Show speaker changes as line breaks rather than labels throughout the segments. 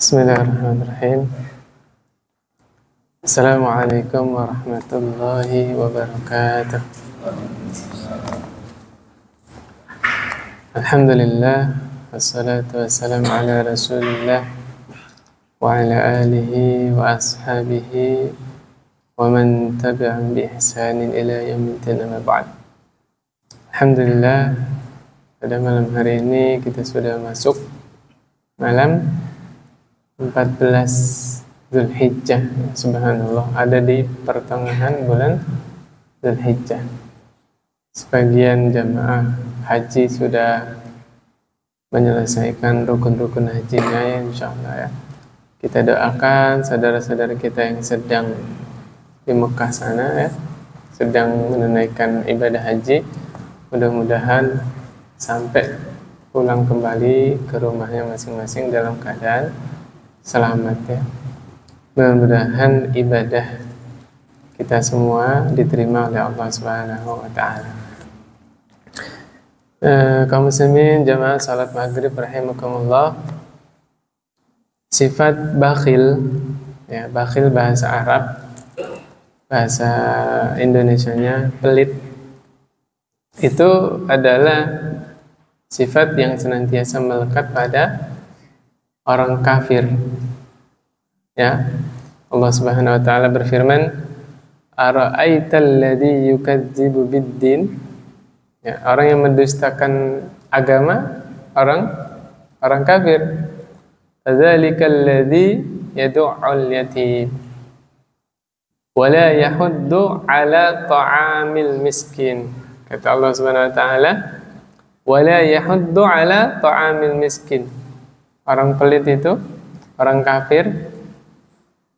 Bismillahirrahmanirrahim. Assalamualaikum warahmatullahi wabarakatuh. Alhamdulillah, wassalatu wassalamu ala rasulillah wa ala alihi wa ashabihi wa man tabi'an bi ihsanin ila yaumiddin, amma ba'd. Alhamdulillah, pada malam hari ini kita sudah masuk malam 14 Zulhijjah. Subhanallah, ada di pertengahan bulan Zulhijjah. Sebagian jamaah haji sudah menyelesaikan rukun-rukun hajinya, ya insyaallah ya. Kita doakan saudara-saudara kita yang sedang di Mekah sana ya, sedang menunaikan ibadah haji, mudah-mudahan sampai pulang kembali ke rumahnya masing-masing dalam keadaan selamat ya. Mudah-mudahan ibadah kita semua diterima oleh Allah Subhanahu wa taala. Kaum muslimin jamaah salat maghrib rahimakumullah. Sifat bakhil ya, bakhil bahasa Arab, bahasa Indonesianya pelit. Itu adalah sifat yang senantiasa melekat pada orang kafir. Ya. Allah Subhanahu wa taala berfirman, "Ara'aital ladzi yukadzibu biddin?" Ya, orang yang mendustakan agama, orang kafir. Fadzalikal ladzi yad'ul yatim wa la yahuddu 'ala ta'amil miskin. Kata Allah Subhanahu wa taala, wa la yahuddu 'ala ta'amil miskin. Orang pelit itu, orang kafir,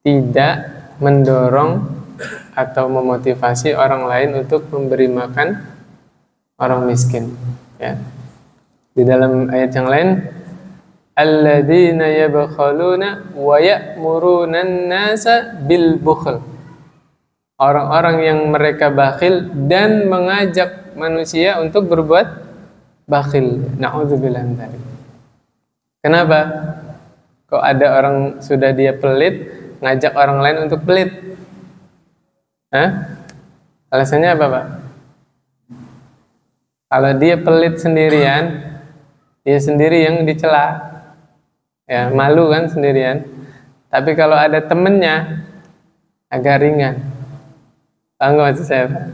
tidak mendorong atau memotivasi orang lain untuk memberi makan orang miskin. Ya. Di dalam ayat yang lain, alladzina yabkhaluna wa ya'muruna an-nasa bil bukhl. Orang-orang yang mereka bakhil dan mengajak manusia untuk berbuat bakhil. Na'udzubillah min dzalik. Kenapa? Kok ada orang sudah dia pelit, ngajak orang lain untuk pelit? Alasannya apa, Pak? Kalau dia pelit sendirian, dia sendiri yang dicela. Ya, malu kan sendirian. Tapi kalau ada temennya, agak ringan. Tahu nggak maksud saya, Pak?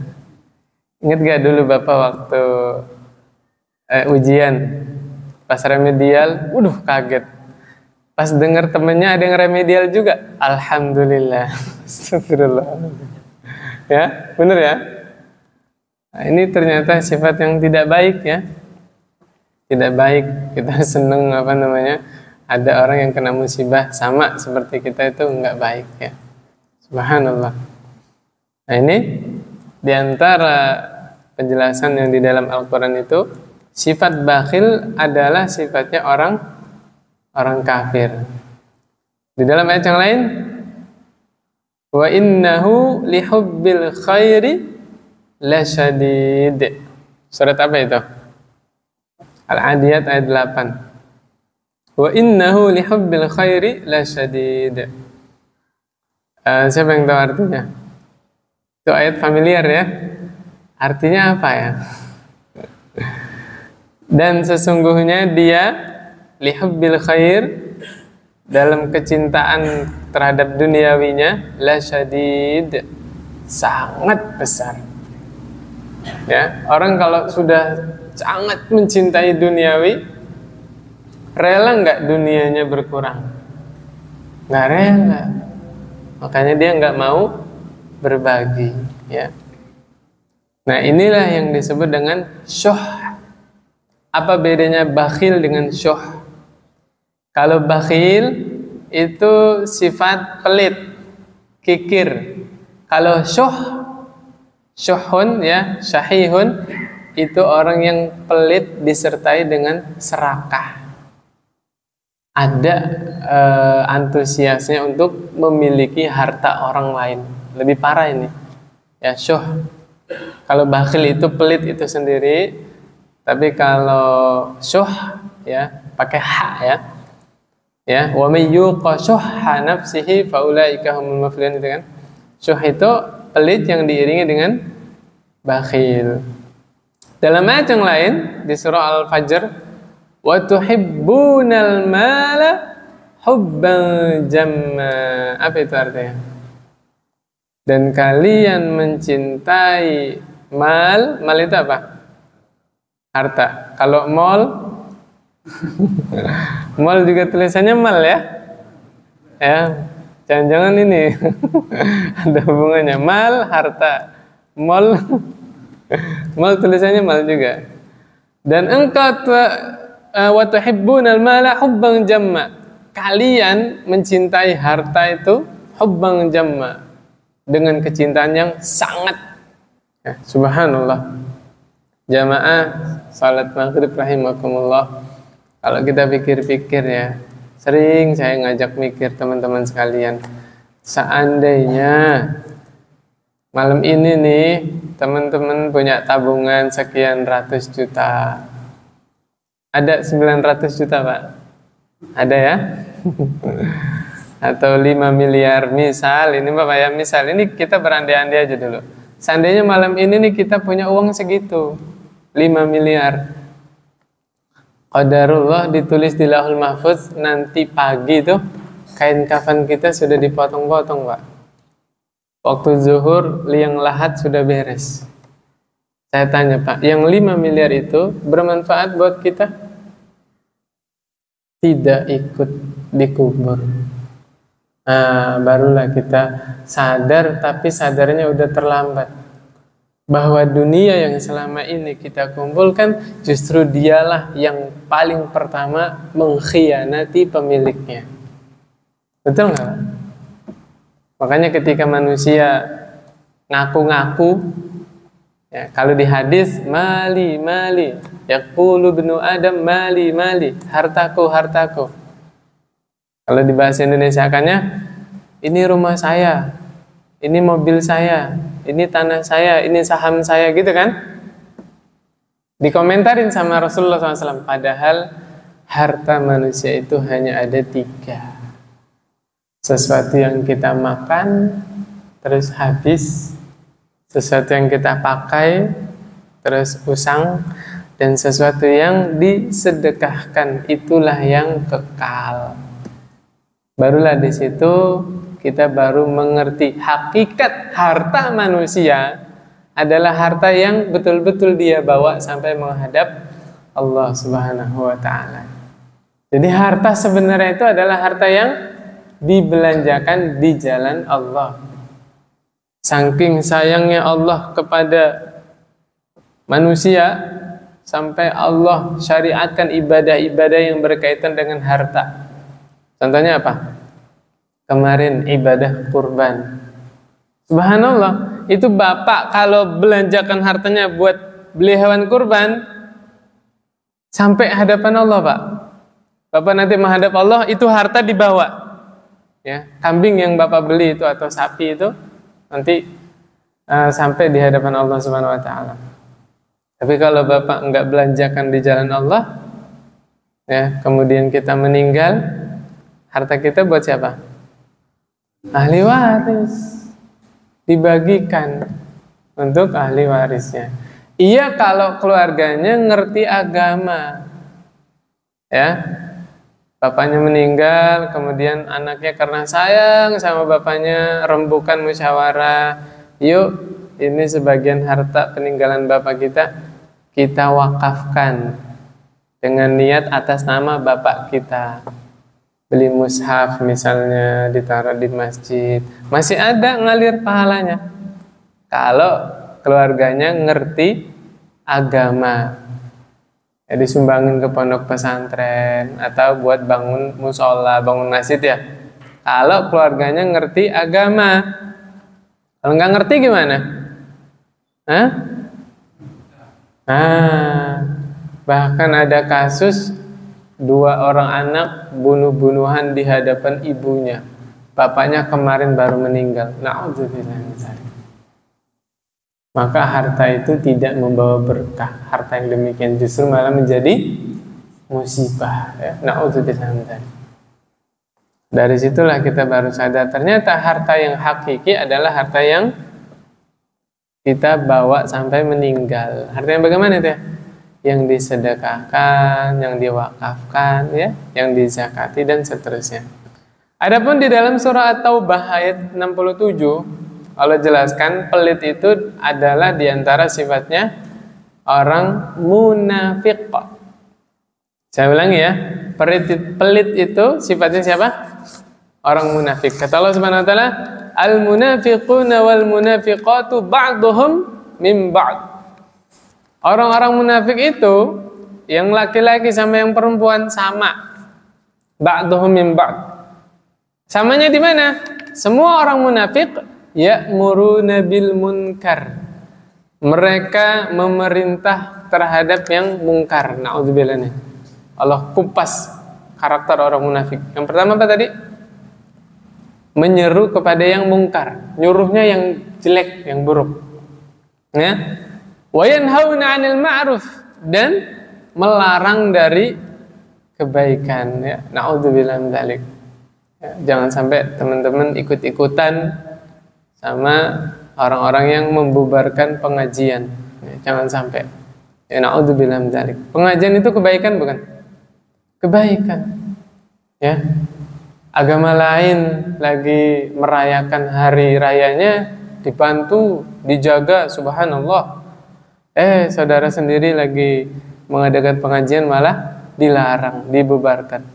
Ingat gak dulu Bapak waktu ujian? Pas remedial, kaget. Pas dengar temennya ada yang remedial juga, alhamdulillah. Astagfirullah. Ya, benar ya? Nah, ini ternyata sifat yang tidak baik ya. Tidak baik. Kita seneng ada orang yang kena musibah sama seperti kita, itu enggak baik ya. Subhanallah. Nah, ini diantara penjelasan yang di dalam Al-Quran itu, sifat bakhil adalah sifatnya orang kafir. Di dalam ayat yang lain, wa innahu lihubbil khairi lasyadid. Surat apa itu? Al-Adiyat ayat 8. Wa innahu lihubbil khairi lasyadid. Siapa yang tahu artinya? Itu ayat familiar ya. Artinya apa ya? Dan sesungguhnya dia lihubbil khair, dalam kecintaan terhadap duniawinya, la syadid, sangat besar. Ya, orang kalau sudah sangat mencintai duniawi, rela nggak dunianya berkurang? Nggak rela. Makanya dia nggak mau berbagi. Ya. Nah, inilah yang disebut dengan syuh. Apa bedanya bakhil dengan syuh? Kalau bakhil itu sifat pelit, kikir. Kalau syuhun ya, syahihun, itu orang yang pelit disertai dengan serakah. Ada antusiasnya untuk memiliki harta orang lain. Lebih parah ini. Ya, syuh. Kalau bakhil itu pelit itu sendiri. Tapi kalau syuh ya pakai ha ya, Ya, wa may yuqa syuhha nafsihi faulaika humul muflihun, itu kan. Syuh itu pelit yang diiringi dengan bakhil. Dalam ayat yang lain di surah Al-Fajr, wa tuhibbunal mala hubban jamma. Apa itu artinya? Dan kalian mencintai mal itu apa? Harta. Kalau mall mal juga tulisannya mal ya? Ya, jangan-jangan ini ada hubungannya. Mal, harta. Mal, mal tulisannya mal juga. Dan engkau wa tuhibbunal mala hubban jamma. Kalian mencintai harta itu hubban jamma, dengan kecintaan yang sangat. Ya, subhanallah. Jamaah salat maghrib rahimakumullah. Kalau kita pikir-pikir ya, sering saya ngajak mikir teman-teman sekalian, seandainya malam ini nih teman-teman punya tabungan sekian ratus juta, ada 900 juta Pak, ada ya? Atau 5 miliar misal, ini Bapak ya, misal ini kita berandai-andai aja dulu. Seandainya malam ini nih kita punya uang segitu, 5 miliar. Qadarullah ditulis di Lauhul Mahfuz, nanti pagi tuh kain kafan kita sudah dipotong-potong Pak. Waktu zuhur liang lahat sudah beres. Saya tanya Pak, yang 5 miliar itu bermanfaat buat kita? Tidak ikut dikubur. Nah, barulah kita sadar, tapi sadarnya udah terlambat, bahwa dunia yang selama ini kita kumpulkan justru dialah yang paling pertama mengkhianati pemiliknya. Betul nggak? Makanya ketika manusia ngaku-ngaku, ya, kalau di hadis mali mali, yaqulu ibnu adam mali mali, hartaku hartaku. Kalau di bahasa Indonesiakannya, ini rumah saya, ini mobil saya, ini tanah saya, ini saham saya, gitu kan? Dikomentarin sama Rasulullah SAW. Padahal harta manusia itu hanya ada 3. Sesuatu yang kita makan terus habis, sesuatu yang kita pakai terus usang, dan sesuatu yang disedekahkan, itulah yang kekal. Barulah di situ kita baru mengerti hakikat harta manusia adalah harta yang betul-betul dia bawa sampai menghadap Allah Subhanahu wa Ta'ala. Jadi harta sebenarnya itu adalah harta yang dibelanjakan di jalan Allah. Saking sayangnya Allah kepada manusia sampai Allah syariatkan ibadah-ibadah yang berkaitan dengan harta. Contohnya apa? Kemarin ibadah kurban. Subhanallah, itu bapak kalau belanjakan hartanya buat beli hewan kurban sampai hadapan Allah Pak. Bapak nanti menghadap Allah, itu harta dibawa. Ya, kambing yang bapak beli itu atau sapi itu nanti sampai di hadapan Allah Subhanahu wa Ta'ala. Tapi kalau bapak enggak belanjakan di jalan Allah, ya, kemudian kita meninggal, harta kita buat siapa? Ahli waris. Dibagikan untuk ahli warisnya. Iya kalau keluarganya ngerti agama. Ya. Bapaknya meninggal, kemudian anaknya karena sayang sama bapaknya rembukan musyawarah, yuk ini sebagian harta peninggalan bapak kita wakafkan dengan niat atas nama bapak kita. Beli mushaf misalnya, ditaruh di masjid, masih ada ngalir pahalanya kalau keluarganya ngerti agama. Ya, disumbangin ke pondok pesantren atau buat bangun musola, bangun masjid ya, kalau keluarganya ngerti agama. Kalau nggak ngerti gimana? Hah? Bahkan ada kasus 2 orang anak bunuh-bunuhan di hadapan ibunya. Bapaknya kemarin baru meninggal. Na'udzubillah. Maka harta itu tidak membawa berkah. Harta yang demikian justru malah menjadi musibah. Ya. Na'udzubillah. Dari situlah kita baru sadar ternyata harta yang hakiki adalah harta yang kita bawa sampai meninggal. Harta yang bagaimana itu ya? Yang disedekahkan, yang diwakafkan, ya, yang dizakati dan seterusnya. Adapun di dalam surah At-Taubah ayat 67, Allah jelaskan pelit itu adalah diantara sifatnya orang munafik. Saya ulangi ya, pelit itu sifatnya siapa? Orang munafik. Kata Allah Subhanahu wa taala, al-munafiquna wal munafiqatu ba'duhum min ba'd. Orang-orang munafik itu yang laki-laki sama yang perempuan sama. Ba'duhum min ba'd. Samanya di mana? Semua orang munafik ya'muruna bil munkar. Mereka memerintah terhadap yang mungkar. Na'udzubillah. Allah kupas karakter orang munafik. Yang pertama apa tadi? Menyeru kepada yang mungkar, nyuruhnya yang jelek, yang buruk. Ya. Wa yanhauna 'anil ma'ruf, dan melarang dari kebaikan, ya. Na'udzubillah min dzalik. Ya, jangan sampai teman-teman ikut-ikutan sama orang-orang yang membubarkan pengajian. Ya, jangan sampai. Ya, na'udzubillah min dzalik. Pengajian itu kebaikan bukan? Kebaikan. Ya. Agama lain lagi merayakan hari rayanya dibantu, dijaga, subhanallah. Saudara sendiri lagi mengadakan pengajian malah dilarang, dibubarkan.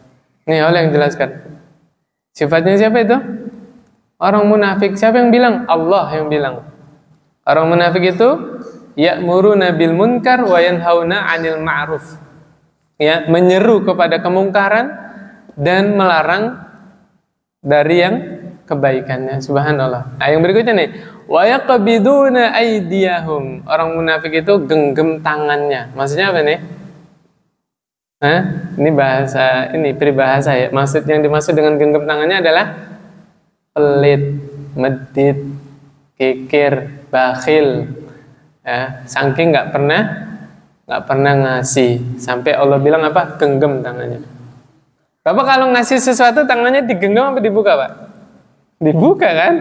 Ini Allah yang jelaskan. Sifatnya siapa itu? Orang munafik. Siapa yang bilang? Allah yang bilang. Orang munafik itu ya'muruna bil munkar wa yanhauna 'anil ma'ruf. Ya, menyeru kepada kemungkaran dan melarang dari yang kebaikannya. Subhanallah. Nah, yang berikutnya nih, wa yaqbiduna aydiyahum. Orang munafik itu genggam tangannya. Maksudnya apa nih? Ini bahasa, ini peribahasa ya. Maksud yang dimaksud dengan genggam tangannya adalah pelit, medit, kikir, bakhil. Ya, saking nggak pernah ngasih. Sampai Allah bilang apa? Genggam tangannya. Bapak kalau ngasih sesuatu tangannya digenggam apa dibuka, Pak? Dibuka kan?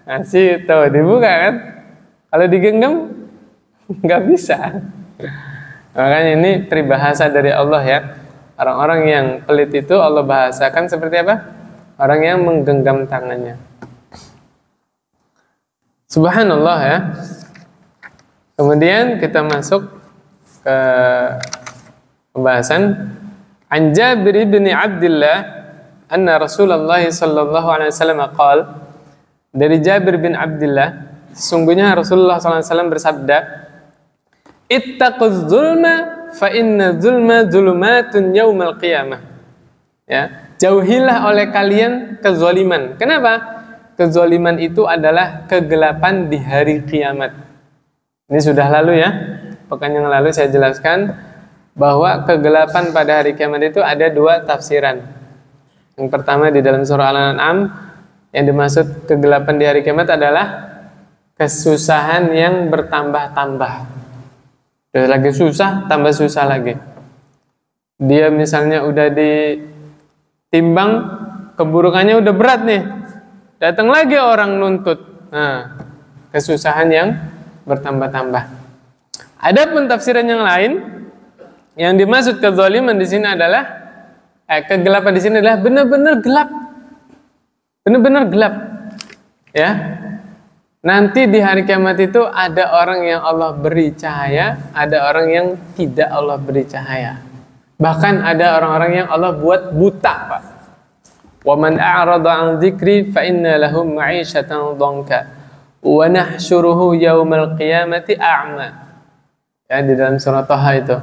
Ngasih tuh dibuka kan? Kalau digenggam nggak bisa. Makanya ini peribahasa dari Allah ya. Orang-orang yang pelit itu Allah bahasakan seperti apa? Orang yang menggenggam tangannya. Subhanallah ya. Kemudian kita masuk ke pembahasan. An Jabir bin Abdullah anna Rasulullah sallallahu alaihi wasallam qala, dari Jabir bin Abdullah sesungguhnya Rasulullah sallallahu alaihi wasallam bersabda, ittaquz zulma fa inna zulma zulumatun yaumal qiyamah. Ya, jauhilah oleh kalian kezaliman. Kenapa? Kezaliman itu adalah kegelapan di hari kiamat. Ini sudah lalu ya. Pekan yang lalu saya jelaskan bahwa kegelapan pada hari kiamat itu ada dua tafsiran. Yang pertama di dalam surah Al-An'am, yang dimaksud kegelapan di hari kiamat adalah kesusahan yang bertambah-tambah. Udah lagi susah, tambah susah lagi. Dia misalnya udah ditimbang, keburukannya udah berat nih. Datang lagi orang nuntut. Nah, kesusahan yang bertambah-tambah. Adapun tafsiran yang lain, yang dimaksud kezaliman di sini adalah kegelapan di sini adalah benar-benar gelap. Benar-benar gelap. Ya. Nanti di hari kiamat itu ada orang yang Allah beri cahaya, ada orang yang tidak Allah beri cahaya. Bahkan ada orang-orang yang Allah buat buta, Pak. Wa man a'rada 'an dzikri fa inna lahu ma'isyatan dhanka wa nahsyuruhu yaumal qiyamati a'ma. Ya, di dalam surah Thaha itu.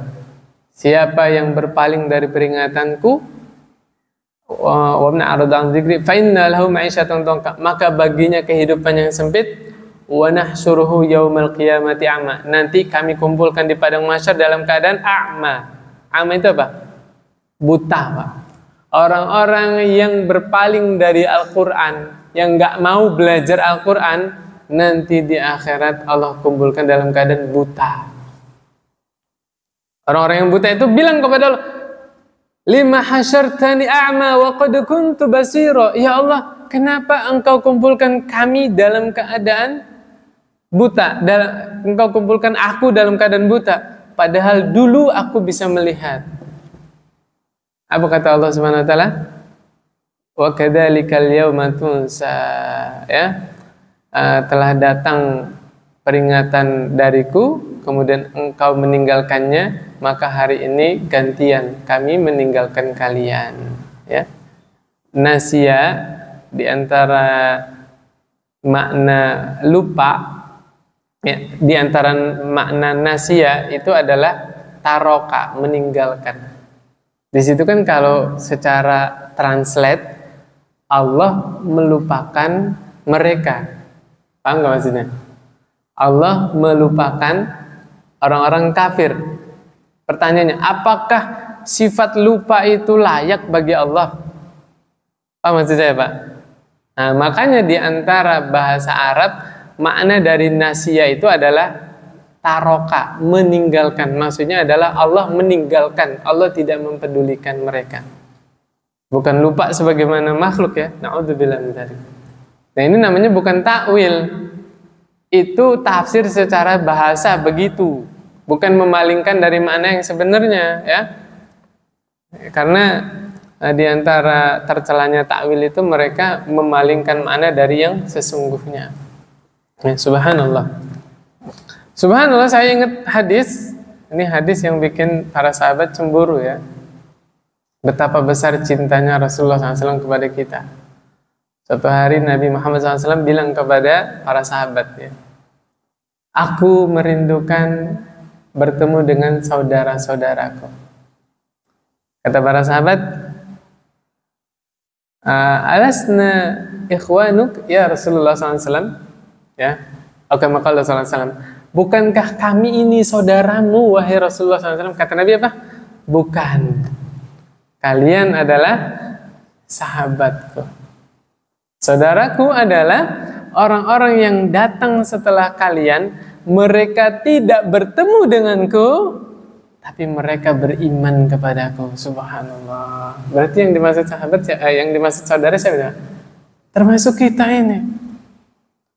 Siapa yang berpaling dari peringatanku, wa man a'rada 'an dzikri fa inna lahu ma'isyatan dhanka, maka baginya kehidupan yang sempit. Wa nahsyuruhu yaumal qiyamati a'ma. Nanti kami kumpulkan di padang mahsyar dalam keadaan a'ma. A'ma itu apa? Buta, Pak. Orang-orang yang berpaling dari Al-Qur'an, yang enggak mau belajar Al-Qur'an, nanti di akhirat Allah kumpulkan dalam keadaan buta. Orang-orang yang buta itu bilang kepada Allah, Lima hasyartani a'ma wa qad kuntu basira. Ya Allah, kenapa engkau kumpulkan kami dalam keadaan buta? Engkau kumpulkan aku dalam keadaan buta, padahal dulu aku bisa melihat. Apa kata Allah Subhanahu wa taala? Wa kadzalikal yauma tunsa. Ya. Telah datang peringatan dariku, kemudian engkau meninggalkannya, maka hari ini gantian kami meninggalkan kalian. Ya. Nasia di antara makna lupa, ya, di antara makna nasia itu adalah taroka, meninggalkan. Di situ kan kalau secara translate Allah melupakan mereka. Paham gak maksudnya? Allah melupakan orang-orang kafir. Pertanyaannya, apakah sifat lupa itu layak bagi Allah? Paham maksud saya, Pak? Nah, makanya di antara bahasa Arab, makna dari nasia itu adalah taroka, meninggalkan. Maksudnya adalah Allah meninggalkan, Allah tidak mempedulikan mereka. Bukan lupa sebagaimana makhluk, ya. Na'udzubillah min dzalik. Nah, ini namanya bukan takwil. Itu tafsir secara bahasa begitu, bukan memalingkan dari makna yang sebenarnya, ya. Karena di antara tercelanya takwil itu mereka memalingkan makna dari yang sesungguhnya. Ya, subhanallah. Subhanallah, saya ingat hadis. Ini hadis yang bikin para sahabat cemburu, ya. Betapa besar cintanya Rasulullah SAW kepada kita. Suatu hari Nabi Muhammad SAW bilang kepada para sahabat, ya, aku merindukan bertemu dengan saudara-saudaraku. Kata para sahabat, alasna ikhwanuk ya Rasulullah SAW, ya, oke, maka Rasulullah SAW, bukankah kami ini saudaramu wahai Rasulullah SAW? Kata Nabi apa? Bukan, kalian adalah sahabatku. Saudaraku adalah orang-orang yang datang setelah kalian, mereka tidak bertemu denganku, tapi mereka beriman kepadaku. Subhanallah. Berarti yang dimaksud sahabat, yang dimaksud saudara siapa? Termasuk kita ini.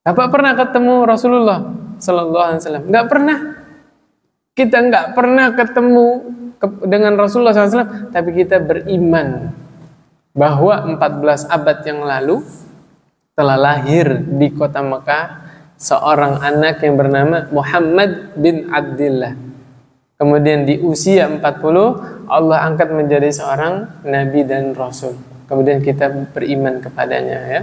Bapak pernah ketemu Rasulullah Sallallahu Alaihi Wasallam? Nggak pernah. Kita nggak pernah ketemu dengan Rasulullah SAW, tapi kita beriman bahwa 14 abad yang lalu telah lahir di kota Mekah seorang anak yang bernama Muhammad bin Abdillah. Kemudian di usia 40 Allah angkat menjadi seorang nabi dan rasul. Kemudian kita beriman kepadanya, ya.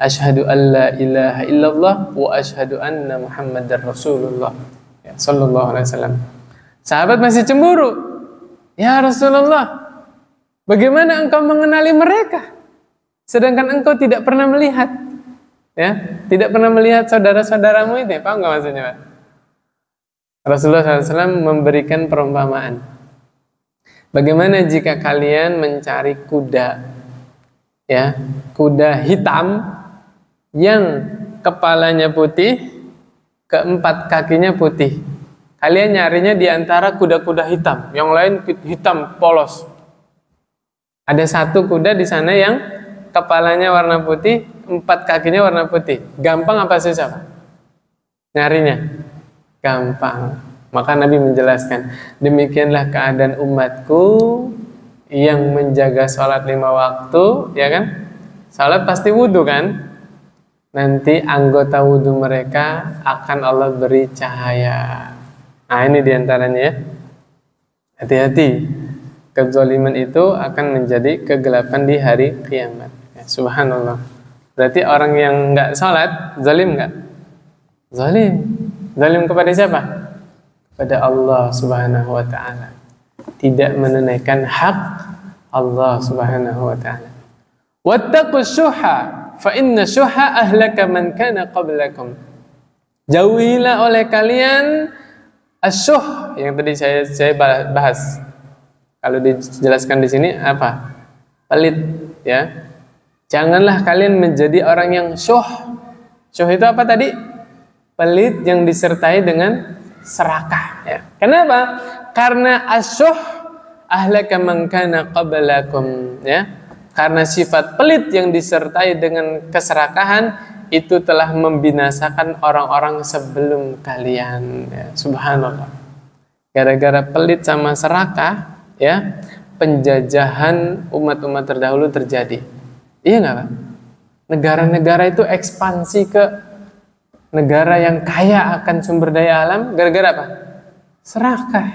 Asyhadu an la ilaha illallah wa asyhadu anna Muhammadar Rasulullah, ya, sallallahu alaihi wasallam. Sahabat masih cemburu. Ya Rasulullah, bagaimana engkau mengenali mereka sedangkan engkau tidak pernah melihat, ya, tidak pernah melihat saudara-saudaramu itu? Paham nggak maksudnya, Pak? Rasulullah SAW memberikan perumpamaan. Bagaimana jika kalian mencari kuda, ya, kuda hitam yang kepalanya putih, keempat kakinya putih. Kalian nyarinya di antara kuda-kuda hitam, yang lain hitam polos. Ada satu kuda di sana yang kepalanya warna putih, empat kakinya warna putih. Gampang apa susah, Pak? Nyarinya gampang. Maka Nabi menjelaskan, demikianlah keadaan umatku yang menjaga sholat 5 waktu, ya kan? Sholat pasti wudhu kan? Nanti anggota wudhu mereka akan Allah beri cahaya. Nah, ini diantaranya, ya. Hati-hati, kezaliman itu akan menjadi kegelapan di hari kiamat, ya, subhanallah. Berarti orang yang nggak sholat zalim nggak? Zalim. Zalim kepada siapa? Kepada Allah Subhanahu wa ta'ala. Tidak menunaikan hak Allah Subhanahu wa ta'ala. Wattaqus syuha fa inna syuha ahlaka man kana qablakum. Jauhilah oleh kalian asyuh yang tadi saya bahas. Kalau dijelaskan di sini apa? Pelit, ya. Janganlah kalian menjadi orang yang syuh. Syuh itu apa tadi? Pelit yang disertai dengan serakah, ya. Kenapa? Karena asyuh ahlaka man kana qablakum, ya. Karena sifat pelit yang disertai dengan keserakahan itu telah membinasakan orang-orang sebelum kalian, ya. Subhanallah. Gara-gara pelit sama serakah, ya, penjajahan umat-umat terdahulu terjadi. Iya nggak, Pak? Negara-negara itu ekspansi ke negara yang kaya akan sumber daya alam gara-gara apa? Serakah.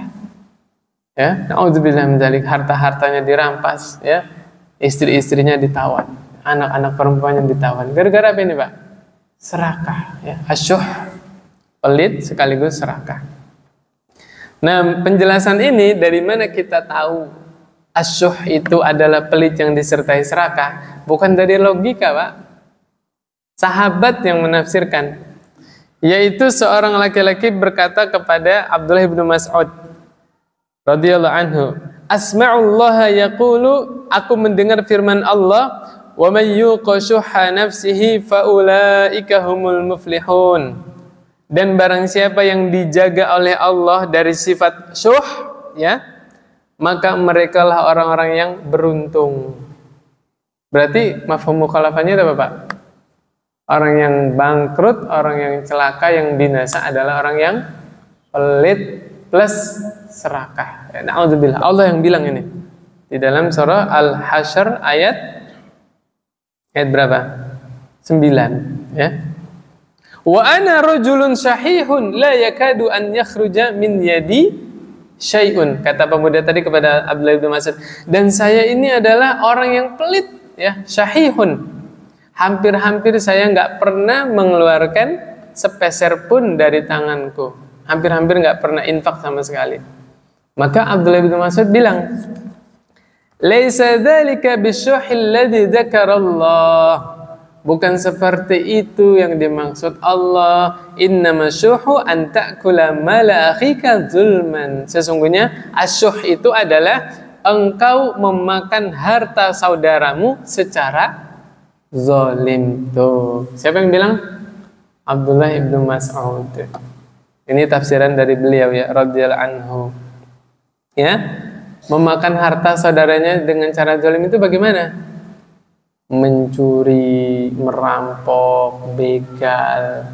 Ya, naudzubillah min dzalik, harta-hartanya dirampas, ya. Istri-istrinya ditawan, anak-anak perempuannya ditawan. Gara-gara apa ini, Pak? Serakah, ya. Asyuh, pelit sekaligus serakah. Nah, penjelasan ini dari mana kita tahu asyuh itu adalah pelit yang disertai serakah? Bukan dari logika, Pak. Sahabat yang menafsirkan, yaitu seorang laki-laki berkata kepada Abdullah bin Mas'ud radhiyallahu anhu, asma'ullaha yaqulu, aku mendengar firman Allah, wa may yuqa syuhha nafsihi faulaika humul muflihun. Dan barang siapa yang dijaga oleh Allah dari sifat syuh, ya, maka merekalah orang-orang yang beruntung. Berarti mafhum mukhalafahnya itu apa, Pak? Orang yang bangkrut, orang yang celaka, yang binasa adalah orang yang pelit plus serakah. Na'udzubillah. Allah yang bilang ini di dalam surah Al-Hasyr ayat berapa? 9, ya. Wa ana rajulun syahihun la yakadu an yakhruja min yadi syai'un. Kata pemuda tadi kepada Abdullah bin Mas'ud, dan saya ini adalah orang yang pelit, ya, syahihun. Hampir-hampir saya nggak pernah mengeluarkan sepeser pun dari tanganku. Hampir-hampir nggak pernah infak sama sekali. Maka Abdullah bin Mas'ud bilang, laisa dzalika bisyuhil ladzi dzakarallah. Bukan seperti itu yang dimaksud Allah. Innama syuhu an ta'kula mala akhika zulman. Sesungguhnya asyuh itu adalah engkau memakan harta saudaramu secara zalim. Tuh, siapa yang bilang? Abdullah ibnu Mas'ud. Ini tafsiran dari beliau, ya, radhiyallahu anhu. Ya, memakan harta saudaranya dengan cara zalim itu bagaimana? Mencuri, merampok, begal,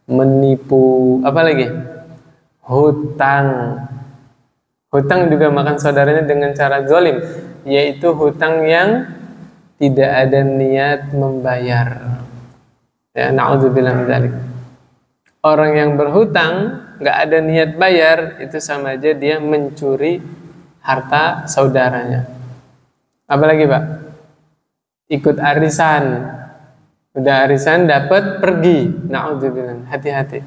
menipu, apa lagi? Hutang. Hutang juga makan saudaranya dengan cara zalim, yaitu hutang yang tidak ada niat membayar. Ya, na'udzubillah min dzalik. Orang yang berhutang nggak ada niat bayar, itu sama aja dia mencuri harta saudaranya. Apalagi, Pak? Ikut arisan, udah arisan dapat pergi, na'udzubillah, hati-hati.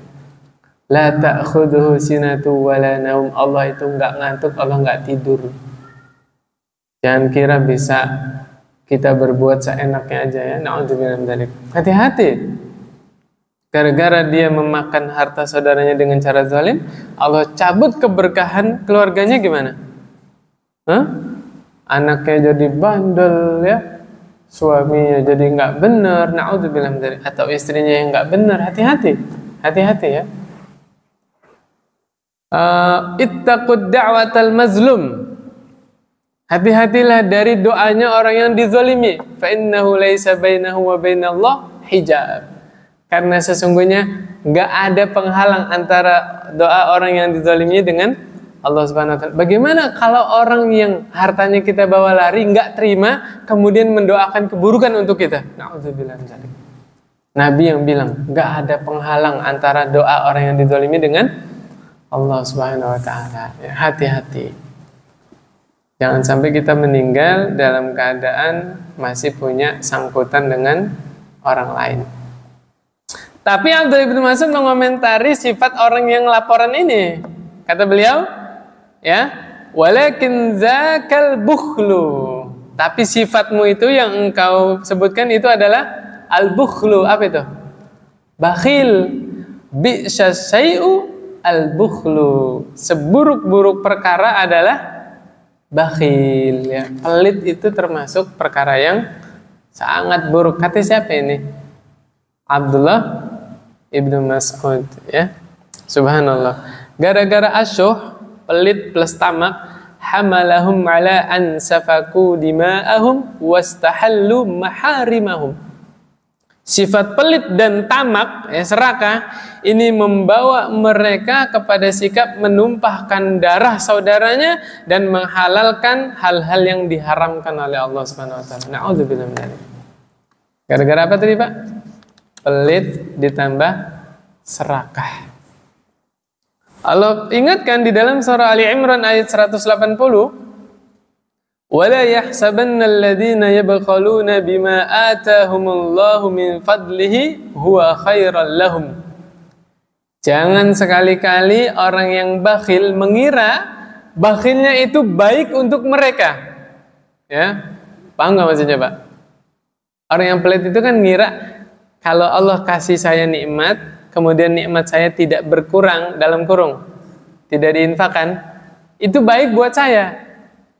La ta'khudhuhu sinatu wala naum. Allah itu nggak ngantuk, Allah nggak tidur. Jangan kira bisa kita berbuat seenaknya aja, ya, na'udzubillah min dzalik. Hati-hati. Gara-gara dia memakan harta saudaranya dengan cara zalim, Allah cabut keberkahan keluarganya gimana? Hah? Anaknya jadi bandel, ya. Suaminya jadi nggak benar, na'udzubillah min dzalik, atau istrinya yang nggak benar. Hati-hati, hati-hati, ya. Ittaqud da'watal mazlum. Hati-hatilah dari doanya orang yang dizalimi. Fa innahu laisa bainahu wa bainallah hijab. Karena sesungguhnya nggak ada penghalang antara doa orang yang dizalimi dengan Allah Subhanahu wa taala. Bagaimana kalau orang yang hartanya kita bawa lari nggak terima, kemudian mendoakan keburukan untuk kita? Na'udzubillah min dzalik. Nabi yang bilang nggak ada penghalang antara doa orang yang dizalimi dengan Allah Subhanahu wa taala. Ya, hati-hati. Jangan sampai kita meninggal dalam keadaan masih punya sangkutan dengan orang lain. Tapi Abdullah bin Mas'ud mengomentari sifat orang yang laporan ini. Kata beliau, ya, walakin zakal bukhlu. Tapi sifatmu itu yang engkau sebutkan itu adalah al-bukhlu. Apa itu? Bakhil. Bi'sa syai'u al-bukhlu. Seburuk-buruk perkara adalah bakhil, ya. Pelit itu termasuk perkara yang sangat buruk. Kata siapa ini? Abdullah ibnu Mas'ud, ya. Subhanallah. Gara-gara asyuh, pelit plus tamak, hamalahum ala an safaku dima'ahum wastahallu maharimahum. Sifat pelit dan tamak, serakah, ini membawa mereka kepada sikap menumpahkan darah saudaranya dan menghalalkan hal-hal yang diharamkan oleh Allah Subhanahu wa taala. Na'udzubillah min dzalik. Gara-gara apa tadi, Pak? Pelit ditambah serakah. Allah ingatkan di dalam surah Ali Imran ayat 180, وَلَا يَحْسَبَنَّ الَّذِينَ يَبْخَلُونَ بِمَا آتَاهُمُ اللَّهُ مِنْ فَضْلِهِ هُوَ خَيْرًا لَهُمْ. Jangan sekali-kali orang yang bakhil mengira bakhilnya itu baik untuk mereka. Ya, paham nggak maksudnya, Pak? Orang yang pelit itu kan ngira kalau Allah kasih saya nikmat, kemudian nikmat saya tidak berkurang dalam kurung, tidak diinfakkan, itu baik buat saya.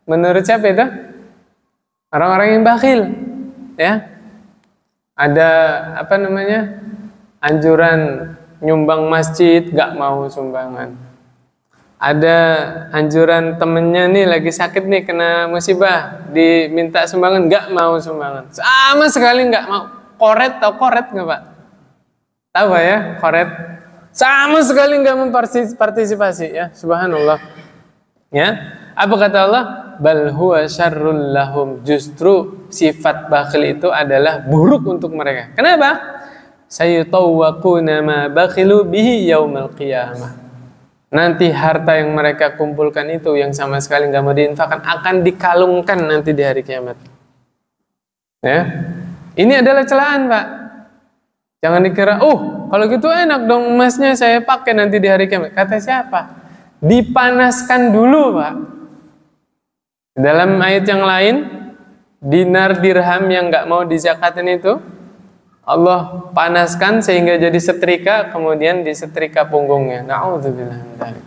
Menurut siapa itu? Orang-orang yang bakhil, ya. Ada anjuran nyumbang masjid, gak mau sumbangan. Ada anjuran temennya nih lagi sakit nih, kena musibah, diminta sumbangan, gak mau sumbangan. Sama sekali gak mau. Koret, tahu koret gak, Pak? Tahu ya, koret? Sama sekali gak mempartisipasi, ya. Subhanallah. Ya, apa kata Allah? Bal huwa syarrul lahum. Justru sifat bakhil itu adalah buruk untuk mereka. Kenapa? Sayutawwaquna ma bakhilu bihi yaumal qiyamah. Nanti harta yang mereka kumpulkan itu yang sama sekali nggak mau diinfakkan akan dikalungkan nanti di hari kiamat. Ya, ini adalah celaan, Pak. Jangan dikira, kalau gitu enak dong emasnya saya pakai nanti di hari kiamat. Kata siapa? Dipanaskan dulu, Pak. Dalam ayat yang lain, dinar dirham yang nggak mau dizakatin itu Allah panaskan sehingga jadi setrika, kemudian disetrika punggungnya. Na'udzubillah min dzalik.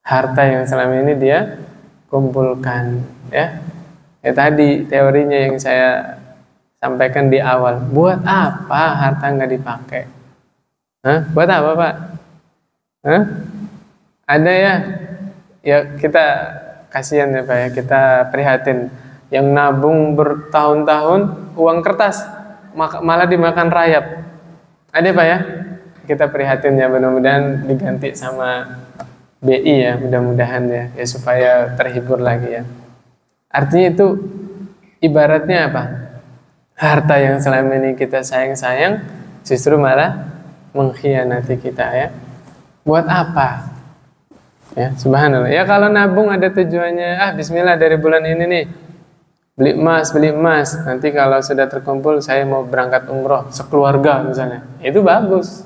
Harta yang selama ini dia kumpulkan, ya. Tadi teorinya yang saya sampaikan di awal. Buat apa harta nggak dipakai? Buat apa, Pak? Ada ya kita kasihan ya, Pak ya, kita prihatin yang nabung bertahun-tahun uang kertas malah dimakan rayap. Ada, Pak ya, kita prihatin ya, mudah-mudahan diganti sama BI ya, mudah-mudahan ya supaya terhibur lagi ya. Artinya itu ibaratnya apa? Harta yang selama ini kita sayang-sayang justru malah mengkhianati kita ya. Buat apa? Ya, subhanallah. Ya kalau nabung ada tujuannya, bismillah dari bulan ini nih beli emas. Nanti kalau sudah terkumpul saya mau berangkat umroh sekeluarga misalnya. Itu bagus.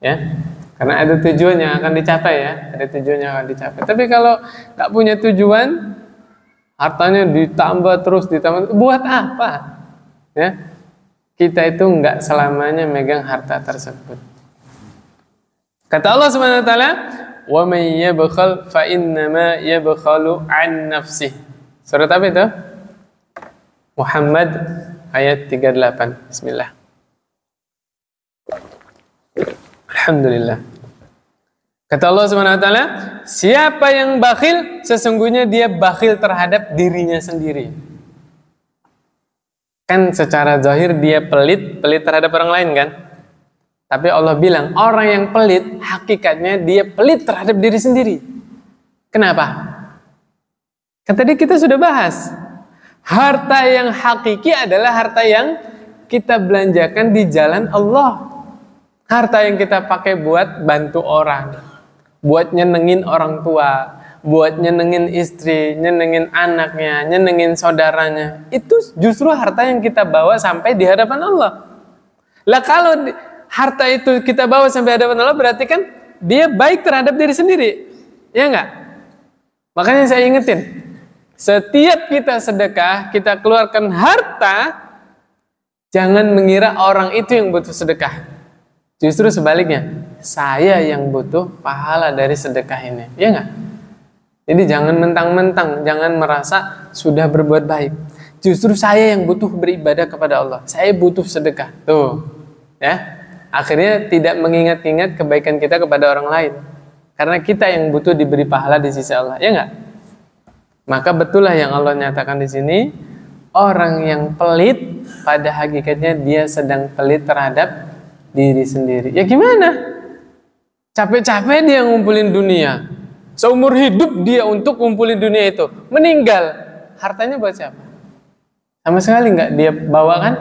Ya. Karena ada tujuan yang akan dicapai ya, ada tujuan yang akan dicapai. Tapi kalau nggak punya tujuan, hartanya ditambah terus buat apa? Ya. Kita itu nggak selamanya megang harta tersebut. Kata Allah Subhanahu wa taala, "Wa may yabkhal fa innama yabkhalu 'an nafsihi." Surat apa itu? Muhammad ayat 38. Bismillah. Alhamdulillah. Kata Allah Subhanahu wa taala, siapa yang bakhil sesungguhnya dia bakhil terhadap dirinya sendiri. Kan secara zahir dia pelit terhadap orang lain kan? Tapi Allah bilang orang yang pelit hakikatnya dia pelit terhadap diri sendiri. Kenapa? Kan tadi kita sudah bahas. Harta yang hakiki adalah harta yang kita belanjakan di jalan Allah. Harta yang kita pakai buat bantu orang, buat nyenengin orang tua, buat nyenengin istri, nyenengin anaknya, nyenengin saudaranya. Itu justru harta yang kita bawa sampai di hadapan Allah. Lah kalau harta itu kita bawa sampai hadapan Allah berarti kan dia baik terhadap diri sendiri. Ya enggak? Makanya saya ingetin, setiap kita sedekah, kita keluarkan harta, jangan mengira orang itu yang butuh sedekah. Justru sebaliknya, saya yang butuh pahala dari sedekah ini. Ya enggak? Jadi jangan mentang-mentang, jangan merasa sudah berbuat baik. Justru saya yang butuh beribadah kepada Allah. Saya butuh sedekah. Tuh, ya. Akhirnya tidak mengingat-ingat kebaikan kita kepada orang lain. Karena kita yang butuh diberi pahala di sisi Allah. Ya enggak? Maka betullah yang Allah nyatakan di sini, orang yang pelit pada hakikatnya dia sedang pelit terhadap diri sendiri. Ya gimana? Capek-capek dia ngumpulin dunia. Seumur hidup dia untuk ngumpulin dunia itu. Meninggal, hartanya buat siapa? Sama sekali nggak dia bawa kan?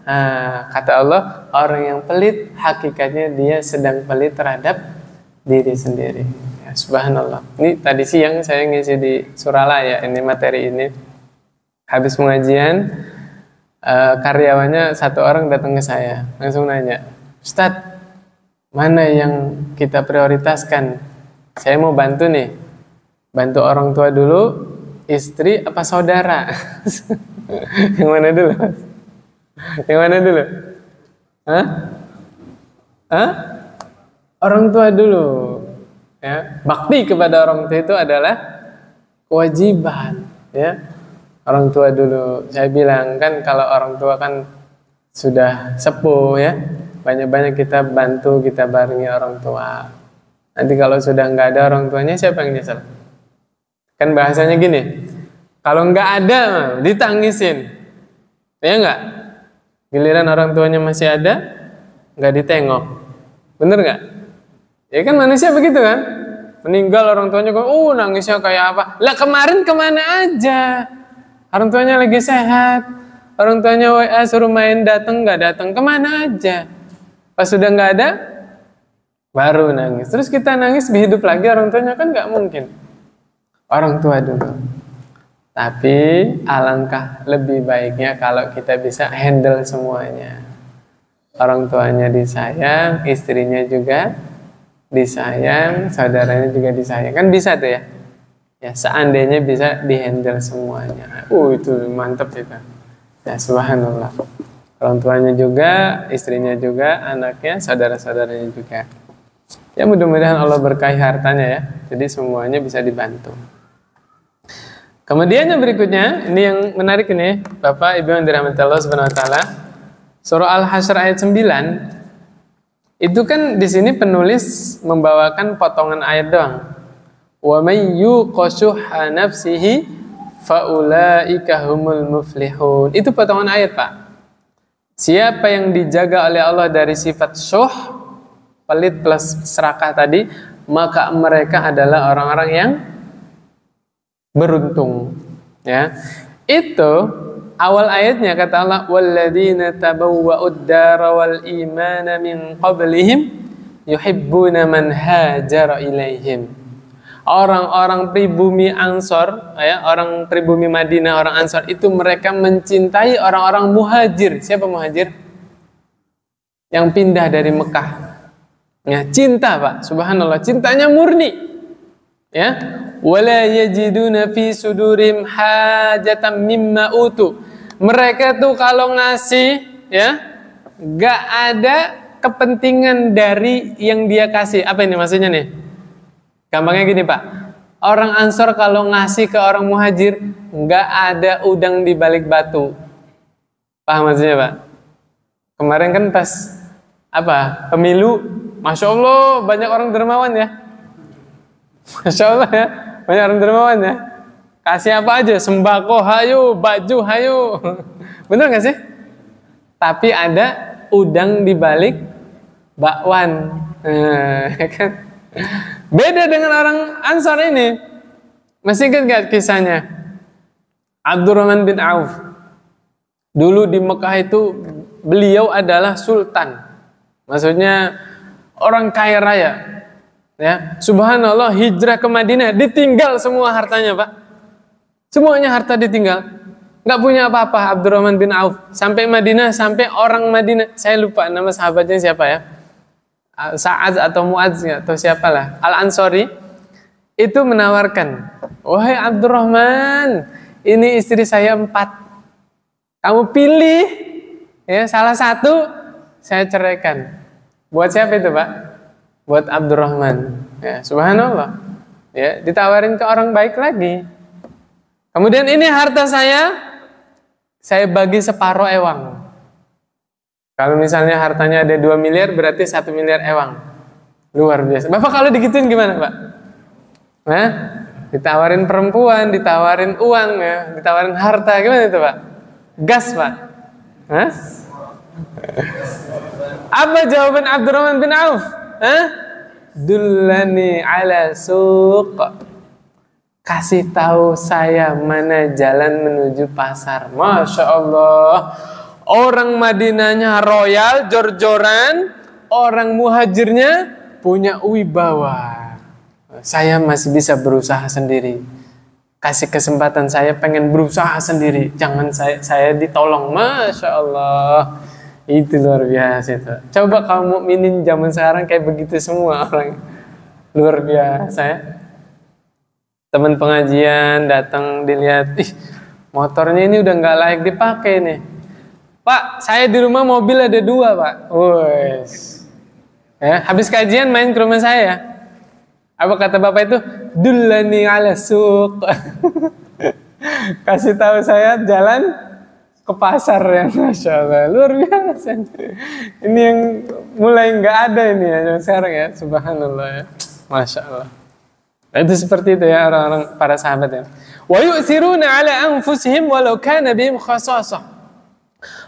Nah, kata Allah, orang yang pelit hakikatnya dia sedang pelit terhadap diri sendiri. Ya, subhanallah. Ini tadi siang saya ngisi di Suralaya ini materi ini. Habis pengajian, karyawannya satu orang datang ke saya, langsung nanya, Ustadz, mana yang kita prioritaskan? Saya mau bantu nih, bantu orang tua dulu, istri apa saudara? Yang mana dulu? Yang mana dulu? Hah? Hah? Orang tua dulu. Ya, bakti kepada orang tua itu adalah kewajiban. Ya, orang tua dulu. Saya bilang kan kalau orang tua kan sudah sepuh ya, banyak-banyak kita bantu, kita barengi orang tua. Nanti kalau sudah nggak ada orang tuanya, siapa yang nyesel? Kan bahasanya gini, kalau nggak ada ditangisin, ya nggak? Giliran orang tuanya masih ada, nggak ditengok, bener nggak? Ya kan manusia begitu kan? Meninggal orang tuanya, nangisnya kayak apa? Lah kemarin kemana aja? Orang tuanya lagi sehat, orang tuanya WA suruh main datang nggak datang, kemana aja? Pas sudah nggak ada, baru nangis. Terus kita nangis hidup lagi orang tuanya, kan nggak mungkin. Orang tua dulu. Tapi alangkah lebih baiknya kalau kita bisa handle semuanya. Orang tuanya disayang, istrinya juga disayang, saudaranya juga disayang. Kan bisa tuh ya. Ya seandainya bisa dihandle semuanya. Itu mantep itu. Ya subhanallah. Orang tuanya juga, istrinya juga, anaknya, saudara-saudaranya juga. Ya mudah-mudahan Allah berkahi hartanya ya. Jadi semuanya bisa dibantu. Kemudian yang berikutnya, ini yang menarik ini, Bapak Ibu yang dirahmati Allah Subhanahu wa taala. Surah Al-Hasyr ayat 9. Itu kan di sini penulis membawakan potongan ayat doang. Wa may yuqashuha nafsihi faulaika humul muflihun. Itu potongan ayat, Pak. Siapa yang dijaga oleh Allah dari sifat syuh, pelit plus serakah tadi, maka mereka adalah orang-orang yang beruntung. Ya, itu awal ayatnya kata Allah, walladzina tabawwa'ud dara wal imana min qablihim yuhibbuna man hajara ilaihim. Orang-orang pribumi Ansor, ya, orang pribumi Madinah, orang Ansor itu mereka mencintai orang-orang muhajir. Siapa muhajir? Yang pindah dari Mekah. Ya, cinta, Pak. Subhanallah, cintanya murni. Ya, wala yajiduna fi sudurim hajatan mimma utu. Mereka tuh kalau ngasih, ya, gak ada kepentingan dari yang dia kasih. Apa ini maksudnya nih? Gampangnya gini, Pak. Orang Ansor kalau ngasih ke orang muhajir, gak ada udang di balik batu. Paham maksudnya, Pak? Kemarin kan pas apa? Pemilu, Masya Allah banyak orang dermawan ya. Masya Allah ya, banyak orang dermawan ya. Kasih apa aja, sembako hayu, baju hayu. Bener gak sih? Tapi ada udang di balik bakwan. Kan? Beda dengan orang Ansar ini. Masih ingat gak kisahnya? Abdurrahman bin Auf. Dulu di Mekah itu beliau adalah sultan. Maksudnya orang kaya raya. Ya, subhanallah, hijrah ke Madinah ditinggal semua hartanya, Pak. Semuanya harta ditinggal. Nggak punya apa-apa Abdurrahman bin Auf. Sampai Madinah, sampai orang Madinah, saya lupa nama sahabatnya siapa ya. Sa'ad atau Mu'adz atau siapalah, Al-Ansori, itu menawarkan, wahai Abdurrahman, ini istri saya 4. Kamu pilih ya salah satu, saya ceraikan. Buat siapa itu, Pak? Buat Abdurrahman. Ya, subhanallah. Ya, ditawarin ke orang baik lagi. Kemudian ini harta saya bagi separuh ewang. Kalau misalnya hartanya ada 2 miliar, berarti 1 miliar ewang. Luar biasa. Bapak kalau digituin gimana, Pak? Nah, Ditawarin perempuan, ditawarin uang ya, ditawarin harta, gimana itu Pak? Gas Pak? Hah? Apa jawaban Abdurrahman bin Auf? Hah? Dullani ala suq. Kasih tahu saya mana jalan menuju pasar. Masya Allah. Orang Madinahnya royal, jor-joran. Orang muhajirnya punya wibawa. Saya masih bisa berusaha sendiri. Kasih kesempatan saya pengen berusaha sendiri. Jangan saya ditolong. Masya Allah. Itu luar biasa itu. Coba kamu mukminin zaman sekarang kayak begitu semua orang. Luar biasa ya. Teman pengajian datang dilihat, ih motornya ini udah nggak layak dipakai nih. Pak, saya di rumah mobil ada 2 Pak. Wes. Ya, habis kajian main ke rumah saya. Apa kata bapak itu? Dullani ala suq. Kasih tahu saya jalan ke pasar ya, Masya Allah. Luar biasa. Ini yang mulai nggak ada ini ya sekarang ya. Subhanallah ya. Masya Allah. Itu seperti itu ya orang-orang para sahabat ya. Wa yu'thiruna ala anfusihim walau kana bihim khasasah.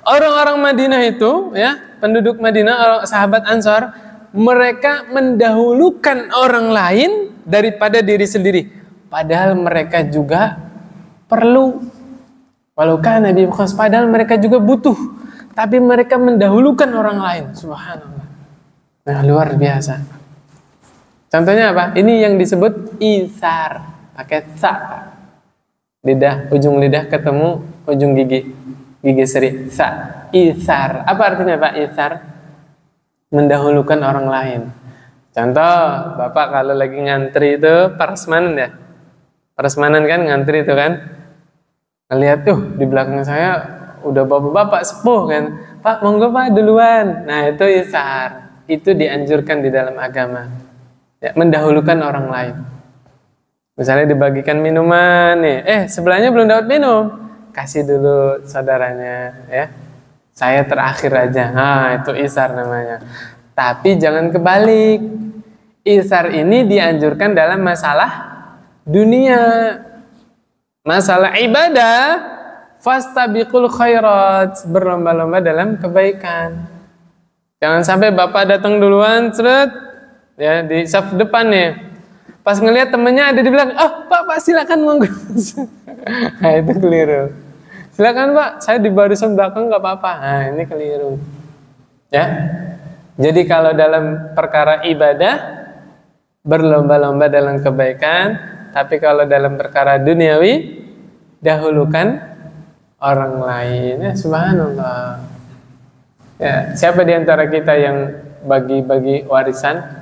Orang-orang Madinah itu ya, penduduk Madinah, orang sahabat Ansar, mereka mendahulukan orang lain daripada diri sendiri. Padahal mereka juga perlu. Walau kana bihim khasasah, padahal mereka juga butuh. Tapi mereka mendahulukan orang lain. Subhanallah. Nah, luar biasa. Contohnya apa? Ini yang disebut isar, pakai sa. Lidah, ujung lidah ketemu ujung gigi seri. Sa, isar. Apa artinya Pak isar? Mendahulukan orang lain. Contoh, Bapak kalau lagi ngantri itu prasmanan ya. Prasmanan kan ngantri itu kan. Ngelihat tuh di belakang saya udah bapak-bapak sepuh kan. Pak, monggo Pak duluan. Nah, itu isar. Itu dianjurkan di dalam agama. Ya, mendahulukan orang lain. Misalnya dibagikan minuman nih, sebelahnya belum dapat minum, kasih dulu saudaranya ya. Saya terakhir aja. Nah, itu isar namanya. Tapi jangan kebalik. Isar ini dianjurkan dalam masalah dunia. Masalah ibadah, fastabiqul khairat, berlomba-lomba dalam kebaikan. Jangan sampai Bapak datang duluan, seret ya di saf depan nih. Pas ngelihat temennya ada di belakang, Pak silakan monggo. Nah, itu keliru. Silakan Pak, saya di barisan belakang nggak apa-apa. Nah, ini keliru. Ya. Jadi kalau dalam perkara ibadah berlomba-lomba dalam kebaikan, tapi kalau dalam perkara duniawi dahulukan orang lain. Ya, subhanallah. Ya, siapa di antara kita yang bagi-bagi warisan?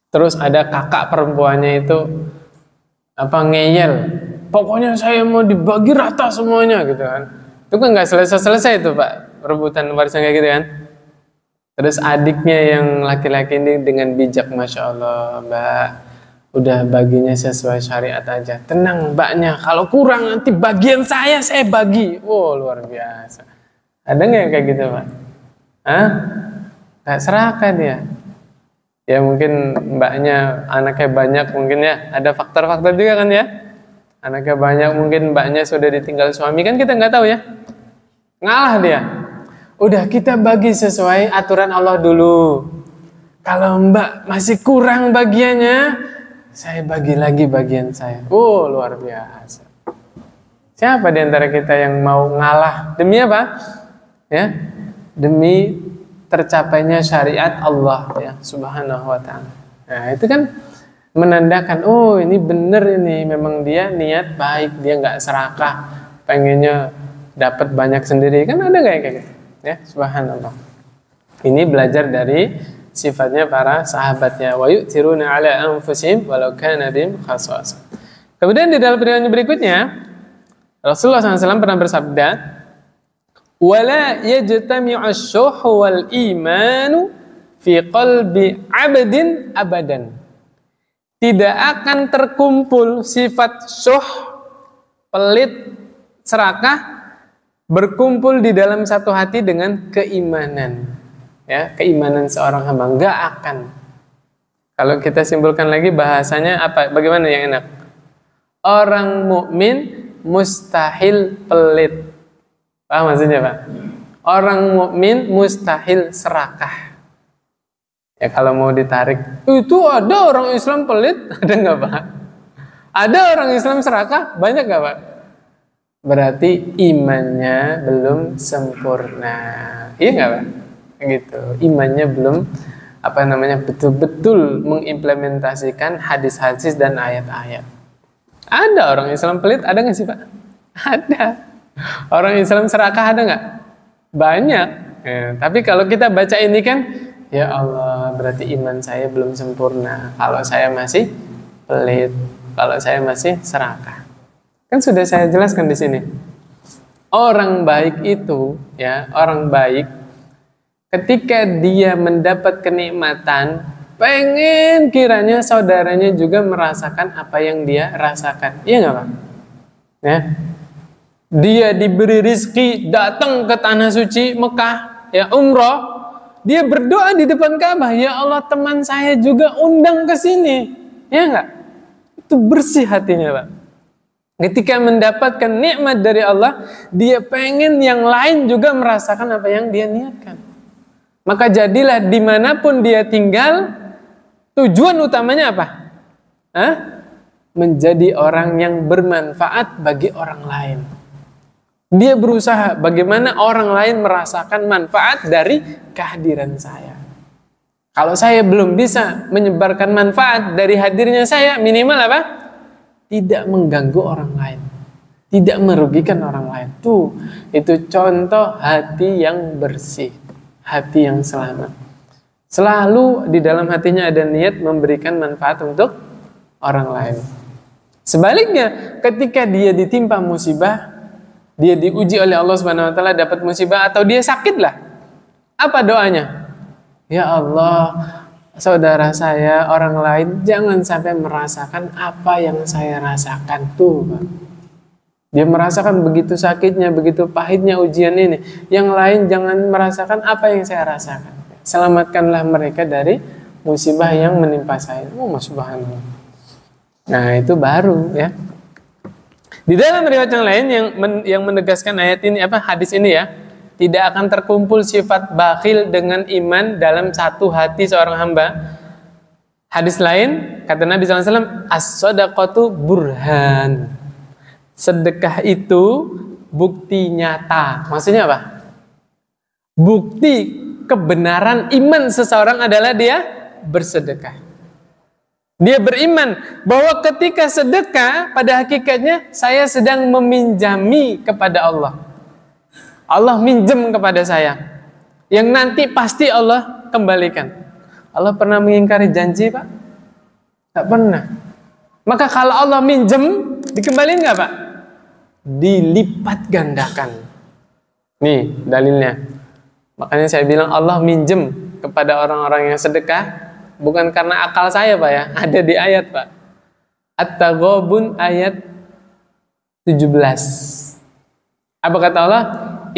Terus ada kakak perempuannya itu ngeyel, pokoknya saya mau dibagi rata semuanya gitu kan. Itu kan nggak selesai itu Pak, rebutan warisan kayak gitu kan. Terus adiknya yang laki-laki ini dengan bijak, Masya Allah Mbak, udah baginya sesuai syariat aja. Tenang Mbaknya, kalau kurang nanti bagian saya bagi. Oh luar biasa. Ada nggak yang kayak gitu Pak? Nggak serakah dia. Ya mungkin mbaknya anaknya banyak mungkin ya, ada faktor-faktor juga kan ya. Anaknya banyak mungkin mbaknya sudah ditinggal suami, kan kita nggak tahu ya. Ngalah dia. Udah kita bagi sesuai aturan Allah dulu. Kalau mbak masih kurang bagiannya, saya bagi lagi bagian saya. Oh luar biasa. Siapa di antara kita yang mau ngalah demi apa? Ya, demi tercapainya syariat Allah ya subhanahu wa ta'ala. Nah itu kan menandakan, oh ini bener, ini memang dia niat baik, dia nggak serakah, pengennya dapat banyak sendiri, kan ada nggak kayak gitu ya, subhanallah. Ini belajar dari sifatnya para sahabatnya. Wa yu'thiruna ala anfusihim walau kana bihim khasasah. Kemudian di dalam riwayat berikutnya Rasulullah SAW pernah bersabda, wala yajtami'u asy-syuhu wal imanu fi qalbi 'abdin abadan. Tidak akan terkumpul sifat syuh, pelit, serakah berkumpul di dalam satu hati dengan keimanan. Ya, keimanan seorang hamba enggak akan. Kalau kita simpulkan lagi bahasanya apa? Bagaimana yang enak? orang mukmin mustahil pelit. Paham maksudnya, Pak? Orang mukmin mustahil serakah. Ya kalau mau ditarik, itu ada orang Islam pelit, ada nggak, Pak? Ada orang Islam serakah, banyak nggak, Pak? Berarti imannya belum sempurna. Iya nggak, Pak? Gitu. Imannya belum betul-betul mengimplementasikan hadis-hadis dan ayat-ayat. Ada orang Islam pelit, ada nggak sih, Pak? Ada. Orang Islam serakah ada nggak? Banyak. Ya, tapi kalau kita baca ini kan, ya Allah, berarti iman saya belum sempurna. Kalau saya masih pelit, kalau saya masih serakah. Kan sudah saya jelaskan di sini. Orang baik itu, ya, orang baik ketika dia mendapat kenikmatan, pengen kiranya saudaranya juga merasakan apa yang dia rasakan. Iya nggak, Pak? Ya. Dia diberi rizki, datang ke tanah suci Mekah, ya, umroh. Dia berdoa di depan Ka'bah, ya Allah, teman saya juga undang ke sini. Ya nggak? Itu bersih hatinya, Pak. Ketika mendapatkan nikmat dari Allah, dia pengen yang lain juga merasakan apa yang dia niatkan. Maka jadilah dimanapun dia tinggal, tujuan utamanya apa? Menjadi orang yang bermanfaat bagi orang lain. Dia berusaha bagaimana orang lain merasakan manfaat dari kehadiran saya. Kalau saya belum bisa menyebarkan manfaat dari hadirnya saya, minimal apa? Tidak mengganggu orang lain, tidak merugikan orang lain. Itu contoh hati yang bersih, hati yang selamat. Selalu di dalam hatinya ada niat memberikan manfaat untuk orang lain. Sebaliknya, ketika dia ditimpa musibah, dia diuji oleh Allah Subhanahu wa taala, dapat musibah atau dia sakit lah. Apa doanya? Ya Allah, saudara saya, orang lain jangan sampai merasakan apa yang saya rasakan tuh, Pak. Dia merasakan begitu sakitnya, begitu pahitnya ujian ini. Yang lain jangan merasakan apa yang saya rasakan. Selamatkanlah mereka dari musibah yang menimpa saya. Subhanallah. Nah, itu baru, ya. Di dalam riwayat yang lain yang menegaskan ayat ini, hadis ini, ya, tidak akan terkumpul sifat bakhil dengan iman dalam satu hati seorang hamba. Hadis lain kata Nabi SAW, as-sadaqatu burhan. Sedekah itu bukti nyata. Maksudnya apa? Bukti kebenaran iman seseorang adalah dia bersedekah. Dia beriman bahwa ketika sedekah, pada hakikatnya saya sedang meminjami kepada Allah. Allah minjem kepada saya, yang nanti pasti Allah kembalikan. Allah pernah mengingkari janji, Pak? Tak pernah. Maka kalau Allah minjem, dikembalikan nggak, Pak? Dilipat gandakan. Nih dalilnya. Makanya saya bilang Allah minjem kepada orang-orang yang sedekah bukan karena akal saya, Pak, ya. Ada di ayat, Pak. At-Taghabun ayat 17. Apa kata Allah?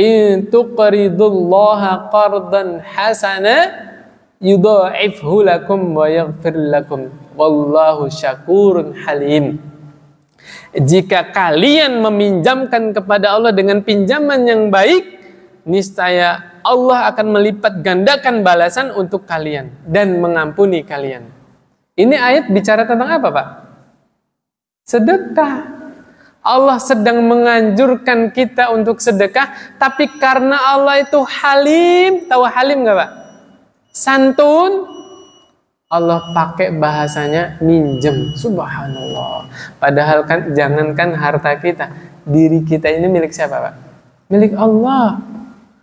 In tuqridullaha qardan hasana yudha'ifhu lakum wa yaghfir lakum wallahu syakurun halim. Jika kalian meminjamkan kepada Allah dengan pinjaman yang baik, niscaya Allah akan melipat gandakan balasan untuk kalian dan mengampuni kalian. Ini ayat bicara tentang apa, Pak? Sedekah. Allah sedang menganjurkan kita untuk sedekah, tapi karena Allah itu halim, tahu halim nggak, Pak? Santun, Allah pakai bahasanya minjem. Subhanallah. Padahal kan jangankan harta kita, diri kita ini milik siapa, Pak? Milik Allah.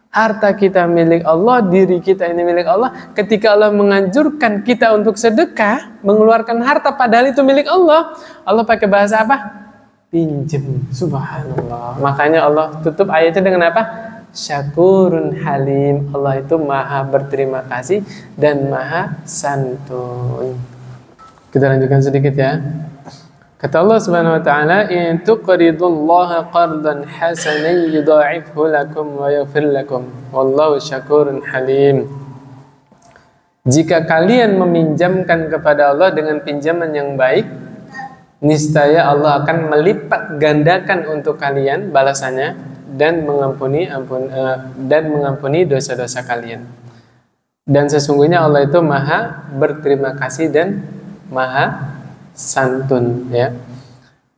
Harta kita milik Allah, diri kita ini milik Allah. Ketika Allah menganjurkan kita untuk sedekah, mengeluarkan harta padahal itu milik Allah, Allah pakai bahasa apa? Pinjem. Subhanallah. Makanya Allah tutup ayatnya dengan apa? Syakurun halim. Allah itu maha berterima kasih dan maha santun. Kita lanjutkan sedikit, ya. Kata Allah Subhanahu wa taala, "In tuqridullaha qardan hasanan yudha'ifhu lakum wa yaghfir lakum wallahu syakurun halim." Jika kalian meminjamkan kepada Allah dengan pinjaman yang baik, niscaya Allah akan melipat gandakan untuk kalian balasannya dan mengampuni dosa-dosa kalian. Dan sesungguhnya Allah itu maha berterima kasih dan maha santun, ya.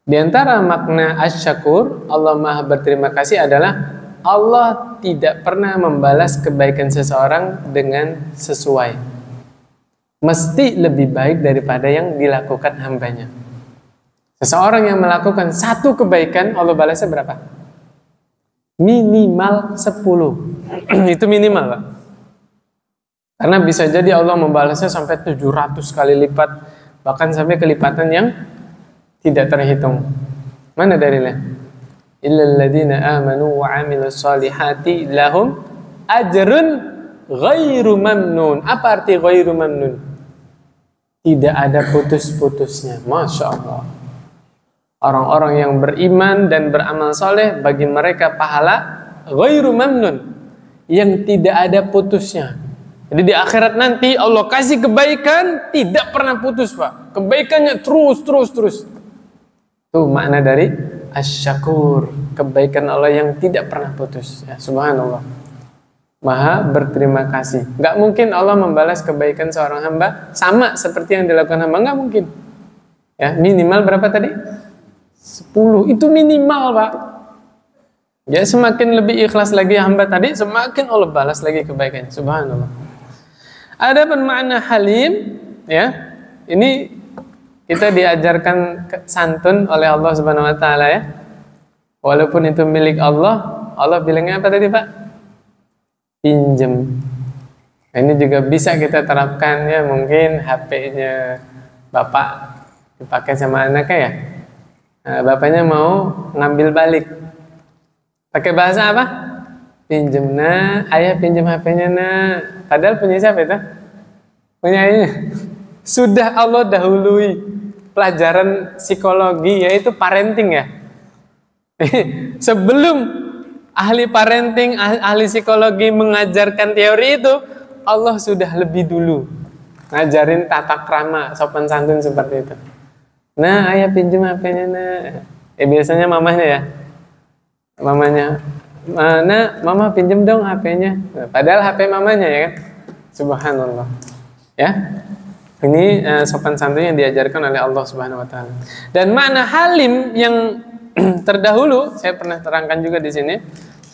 Di antara makna asy-syakur, Allah maha berterima kasih adalah Allah tidak pernah membalas kebaikan seseorang dengan sesuai. Mesti lebih baik daripada yang dilakukan hambanya. Seseorang yang melakukan satu kebaikan, Allah balasnya berapa? Minimal 10. Itu minimal, Pak. Karena bisa jadi Allah membalasnya sampai 700 kali lipat, bahkan sampai kelipatan yang tidak terhitung. Mana dalilnya? Illal ladzina amanu wa 'amilus solihati lahum ajrun ghairu mamnun. Apa arti ghairu mamnun? Tidak ada putus-putusnya. Masya Allah. Orang-orang yang beriman dan beramal soleh, bagi mereka pahala ghairu mamnun, yang tidak ada putusnya. Jadi di akhirat nanti Allah kasih kebaikan tidak pernah putus, Pak. Kebaikannya terus. Itu makna dari asy-syakur, kebaikan Allah yang tidak pernah putus. Ya, subhanallah. Maha berterima kasih. Gak mungkin Allah membalas kebaikan seorang hamba sama seperti yang dilakukan hamba, gak mungkin. Ya, minimal berapa tadi? 10. Itu minimal, Pak. Ya, semakin lebih ikhlas lagi hamba tadi, semakin Allah balas lagi kebaikannya. Subhanallah. Ada makna halim, ya. Ini kita diajarkan santun oleh Allah Subhanahu wa taala, ya. Walaupun itu milik Allah, Allah bilangnya apa tadi, Pak? Pinjem. Nah, ini juga bisa kita terapkan, ya. Mungkin HP-nya Bapak dipakai sama anaknya, ya. Nah, bapaknya mau ngambil balik. Pakai bahasa apa? Pinjem, nah, ayah pinjem HP-nya, nah. Padahal punya siapa itu? Punya ayahnya. Sudah Allah dahului pelajaran psikologi, yaitu parenting, ya. Sebelum ahli parenting, ahli psikologi mengajarkan teori itu, Allah sudah lebih dulu ngajarin tata krama, sopan santun seperti itu. Nah, ayah pinjem HP-nya, nah. Biasanya mamahnya, ya. Mamanya, nah, mama pinjem dong HP-nya. Nah, padahal HP mamanya, ya kan? Subhanallah. Ya. Ini sopan santun yang diajarkan oleh Allah Subhanahu wa taala. Dan makna halim yang terdahulu saya pernah terangkan juga di sini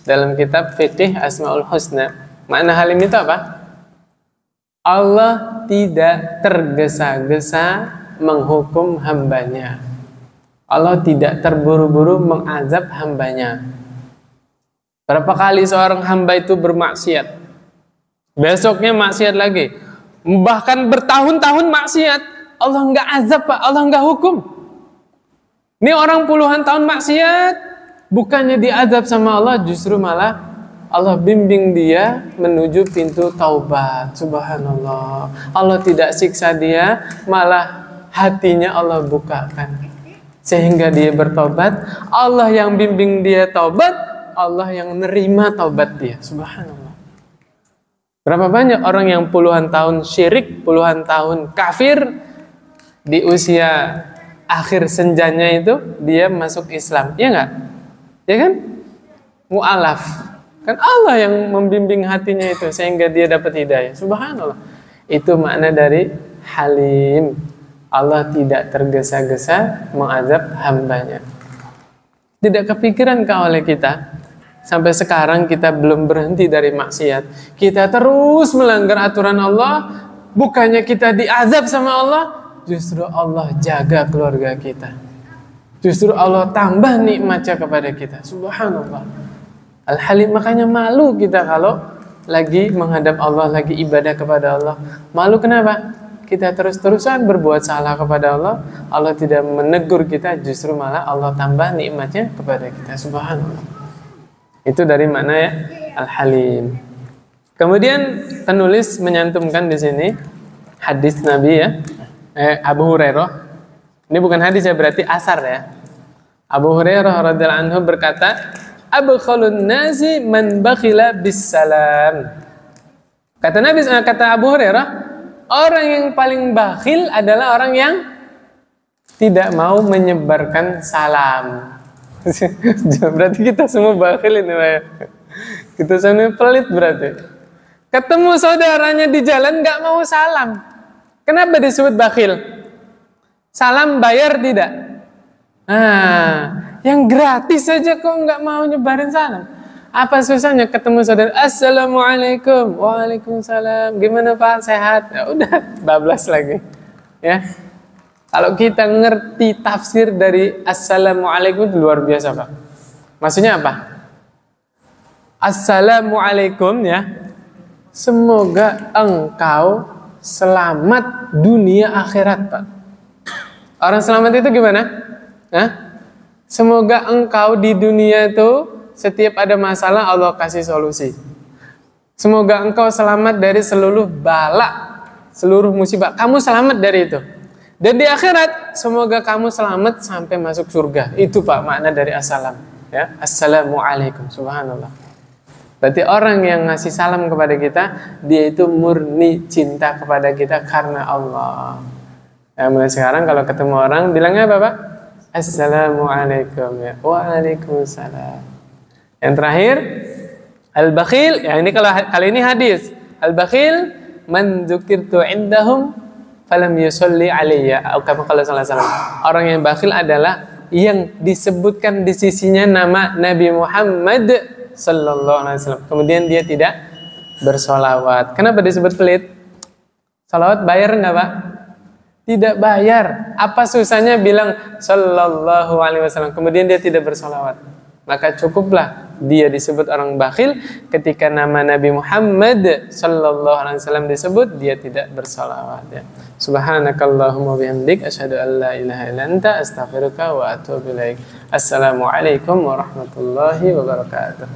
dalam kitab Fiqih Asmaul Husna. Makna halim itu apa? Allah tidak tergesa-gesa menghukum hambanya. Allah tidak terburu-buru mengazab hambanya. Berapa kali seorang hamba itu bermaksiat, besoknya maksiat lagi, bahkan bertahun-tahun maksiat, Allah nggak azab, Pak, Allah nggak hukum. Ini orang puluhan tahun maksiat, bukannya diazab sama Allah, justru malah Allah bimbing dia menuju pintu taubat. Subhanallah. Allah tidak siksa dia, malah hatinya Allah bukakan sehingga dia bertobat. Allah yang bimbing dia taubat, Allah yang nerima taubat dia. Subhanallah. Berapa banyak orang yang puluhan tahun syirik, puluhan tahun kafir, di usia akhir senjanya itu dia masuk Islam, ya enggak? Ya kan? Mu'alaf. Kan Allah yang membimbing hatinya itu sehingga dia dapat hidayah. Subhanallah. Itu makna dari halim. Allah tidak tergesa-gesa mengazab hambanya. Tidak kepikiran oleh kita sampai sekarang kita belum berhenti dari maksiat. Kita terus melanggar aturan Allah. Bukannya kita diazab sama Allah, justru Allah jaga keluarga kita. Justru Allah tambah nikmatnya kepada kita. Subhanallah. Al-Halim, makanya malu kita kalau lagi menghadap Allah, lagi ibadah kepada Allah. Malu kenapa? Kita terus-terusan berbuat salah kepada Allah. Allah tidak menegur kita, justru malah Allah tambah nikmatnya kepada kita. Subhanallah. Itu dari mana, ya? Al-Halim. Kemudian penulis menyantumkan di sini hadis Nabi, ya. Abu Hurairah. Ini bukan hadis, ya, berarti asar, ya. Abu Hurairah radhiyallahu anhu berkata, "Abkhalun nasi man bakhila bis salam." Kata Abu Hurairah, orang yang paling bakhil adalah orang yang tidak mau menyebarkan salam. Berarti kita semua bakhil ini, Pak. Kita semua pelit berarti. Ketemu saudaranya di jalan nggak mau salam. Kenapa disebut bakhil? Salam bayar tidak? Yang gratis saja kok nggak mau nyebarin salam. Apa susahnya ketemu saudara? Assalamualaikum. Waalaikumsalam. Gimana Pak? Sehat? Ya udah, bablas lagi. Ya. Kalau kita ngerti tafsir dari Assalamualaikum itu luar biasa, Pak. Maksudnya apa? Assalamualaikum ya. Semoga engkau selamat dunia akhirat, Pak. Orang selamat itu gimana? Semoga engkau di dunia itu setiap ada masalah Allah kasih solusi. Semoga engkau selamat dari seluruh bala, seluruh musibah. Kamu selamat dari itu. Dan di akhirat semoga kamu selamat sampai masuk surga. Itu Pak makna dari assalam. Ya, Assalamualaikum. Subhanallah. Berarti orang yang ngasih salam kepada kita, dia itu murni cinta kepada kita karena Allah. Ya, mulai sekarang kalau ketemu orang bilangnya apa Pak? Assalamualaikum ya. Waalaikumsalam. Yang terakhir, al-bakhil. Ya ini kalau kali ini hadis. Al-bakhil man dzukirtu indahum falam yusolli alayya. Kalau salah. Orang yang bakhil adalah yang disebutkan di sisinya nama Nabi Muhammad sallallahu alaihi wasallam. Kemudian dia tidak bersolawat. Kenapa disebut pelit? Salawat bayar enggak Pak? Tidak bayar. Apa susahnya bilang sallallahu alaihi wasallam kemudian dia tidak bersolawat? Maka cukuplah dia disebut orang bakhil ketika nama Nabi Muhammad sallallahu alaihi wasallam disebut dia tidak bersolawat ya. Subhanakallahumma bihamdik asyhadu an la ilaha illa anta astaghfiruka wa atubu ilaik. Assalamualaikum warahmatullahi wabarakatuh.